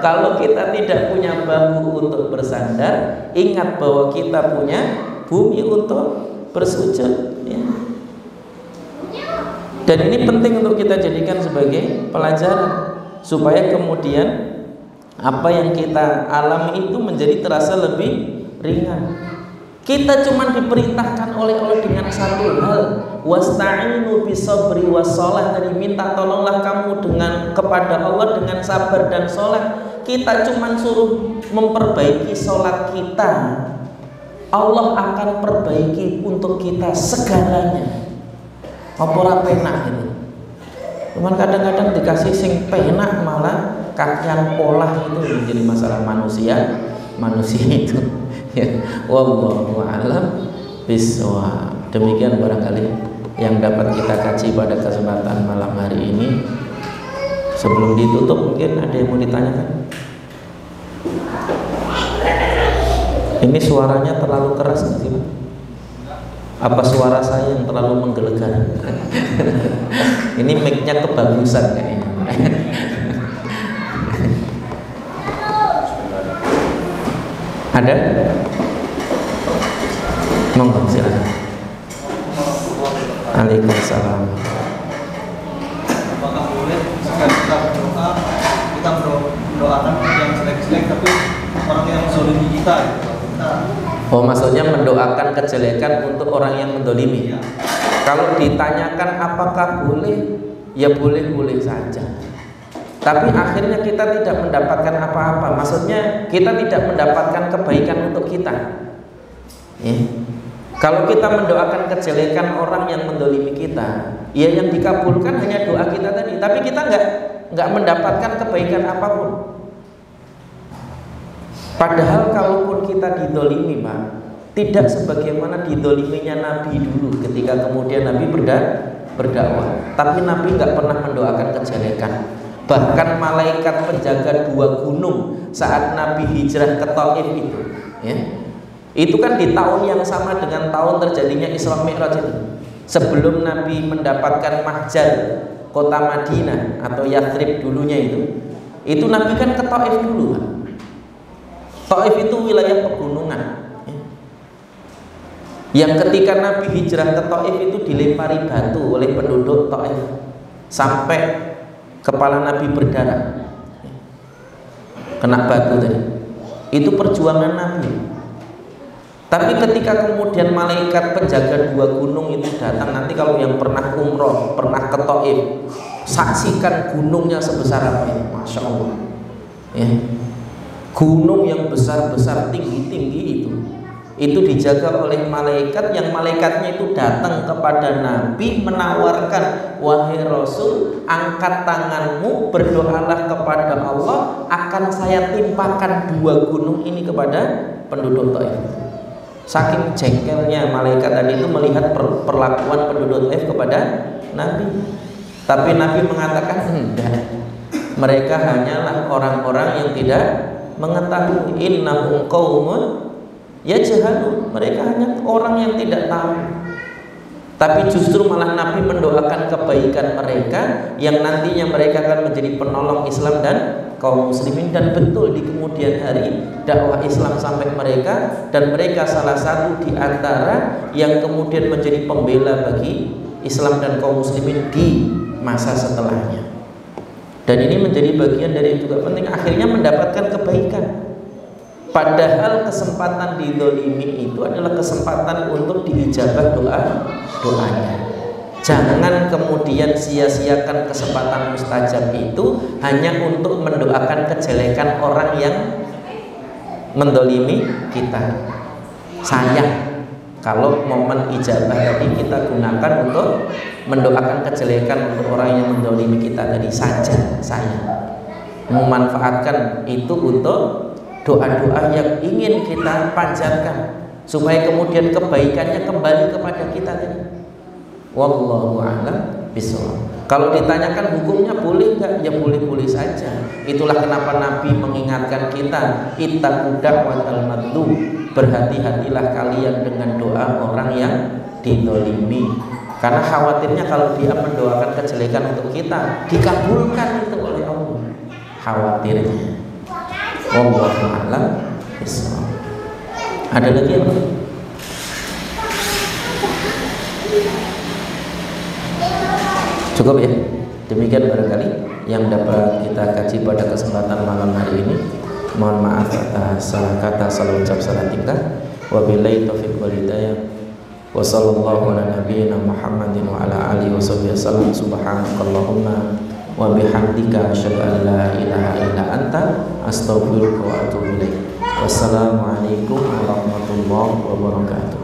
[SPEAKER 1] Kalau kita tidak punya bahu untuk bersandar, ingat bahwa kita punya bumi untuk bersujud, ya. Dan ini penting untuk kita jadikan sebagai pelajaran, supaya kemudian apa yang kita alami itu menjadi terasa lebih ringan. Kita cuma diperintahkan oleh dengan satu hal, wasta'inu bisabri wassalah, dari minta tolonglah kamu kepada Allah dengan sabar dan sholat. Kita cuma suruh memperbaiki sholat kita, Allah akan perbaiki untuk kita segalanya. Apa ora penak ini? Cuman kadang-kadang dikasih sing penak malah kakian polah, itu menjadi masalah manusia itu. Ya, wallahu a'lam bishawab. Demikian barangkali yang dapat kita kaji pada kesempatan malam hari ini. Sebelum ditutup mungkin ada yang mau ditanyakan. Ini suaranya terlalu keras nggak sih, Pak? Apa suara saya yang terlalu menggelegar? Ini mic-nya kebagusan kayaknya. Ada? Monggo silakan. Waalaikumsalam.
[SPEAKER 3] Apakah boleh jika kita berdoa, kita mendoakan yang jelek-jelek tapi orang yang menzalimi kita?
[SPEAKER 1] Oh, maksudnya mendoakan kejelekan untuk orang yang mendolimi. Ya. Kalau ditanyakan apakah boleh, ya boleh-boleh saja. Tapi akhirnya kita tidak mendapatkan apa-apa. Maksudnya kita tidak mendapatkan kebaikan untuk kita. Ya. Kalau kita mendoakan kejelekan orang yang mendolimi kita, ya yang dikabulkan hanya doa kita tadi. Tapi kita nggak mendapatkan kebaikan apapun. Padahal kalaupun kita didolimi, Pak, tidak sebagaimana didoliminya Nabi dulu ketika kemudian Nabi berdakwah. Tapi Nabi nggak pernah mendoakan kejelekan. Bahkan malaikat penjaga 2 gunung saat Nabi hijrah ke Thaif itu, ya, itu kan di tahun yang sama dengan tahun terjadinya Isra Mi'raj itu. Sebelum Nabi mendapatkan mahjar kota Madinah atau Yathrib dulunya itu Nabi kan ke Thaif dulu, Pak. Thaif itu wilayah pegunungan, ya. Yang ketika Nabi hijrah ke Thaif itu dilempari batu oleh penduduk Thaif sampai kepala Nabi berdarah, kena batu tadi. Itu perjuangan Nabi. Tapi ketika kemudian malaikat penjaga 2 gunung itu datang, nanti kalau yang pernah umroh, pernah ke Thaif, saksikan gunungnya sebesar apa ini, Masya Allah, ya. Gunung yang besar-besar, tinggi-tinggi itu itu dijaga oleh malaikat, yang malaikatnya itu datang kepada Nabi menawarkan, wahai Rasul, angkat tanganmu, berdoalah kepada Allah, akan saya timpakan 2 gunung ini kepada penduduk Taif. Saking jengkelnya malaikat tadi itu melihat perlakuan penduduk Taif kepada Nabi. Tapi Nabi mengatakan enggak, mereka hanyalah orang-orang yang tidak mengetahui. Innahum qaumun ya jahalu, mereka hanya orang yang tidak tahu. Tapi justru malah Nabi mendoakan kebaikan mereka, yang nantinya mereka akan menjadi penolong Islam dan kaum muslimin. Dan betul di kemudian hari dakwah Islam sampai mereka, dan mereka salah satu di antara yang kemudian menjadi pembela bagi Islam dan kaum muslimin di masa setelahnya. Dan ini menjadi bagian dari yang juga penting, akhirnya mendapatkan kebaikan. Padahal kesempatan didolimi itu adalah kesempatan untuk diijabah doanya. Jangan kemudian sia-siakan kesempatan mustajab itu hanya untuk mendoakan kejelekan orang yang mendolimi kita. Sayang kalau momen ijabah tadi kita gunakan untuk mendoakan kejelekan untuk orang yang mendolimi kita tadi saja. Sayang memanfaatkan itu untuk doa-doa yang ingin kita panjatkan supaya kemudian kebaikannya kembali kepada kita tadi. Wallahu a'lam bishawab. Kalau ditanyakan hukumnya boleh enggak? Ya boleh-boleh saja. Itulah kenapa Nabi mengingatkan kita, ittaqu da'watal madlum, berhati-hatilah kalian dengan doa orang yang didolimi. Karena khawatirnya kalau dia mendoakan kejelekan untuk kita, dikabulkan itu oleh Allah. Khawatirnya. Wallahu a'lam bishawab. Ada lagi apa? Cukup ya. Demikian barangkali yang dapat kita kaji pada kesempatan malam hari ini. Mohon maaf atas salah kata, salah ucap, salah tingkah. Wabillahi taufiq wal hidayah. Wa sallallahu ala nabiyyina Muhammadin wa ala alihi wasallam. Subhanakallahumma wa bihamdika asyhadu an la ilaha illa anta astaghfiruka wa atubu ilaik. Wassalamualaikum warahmatullahi wabarakatuh.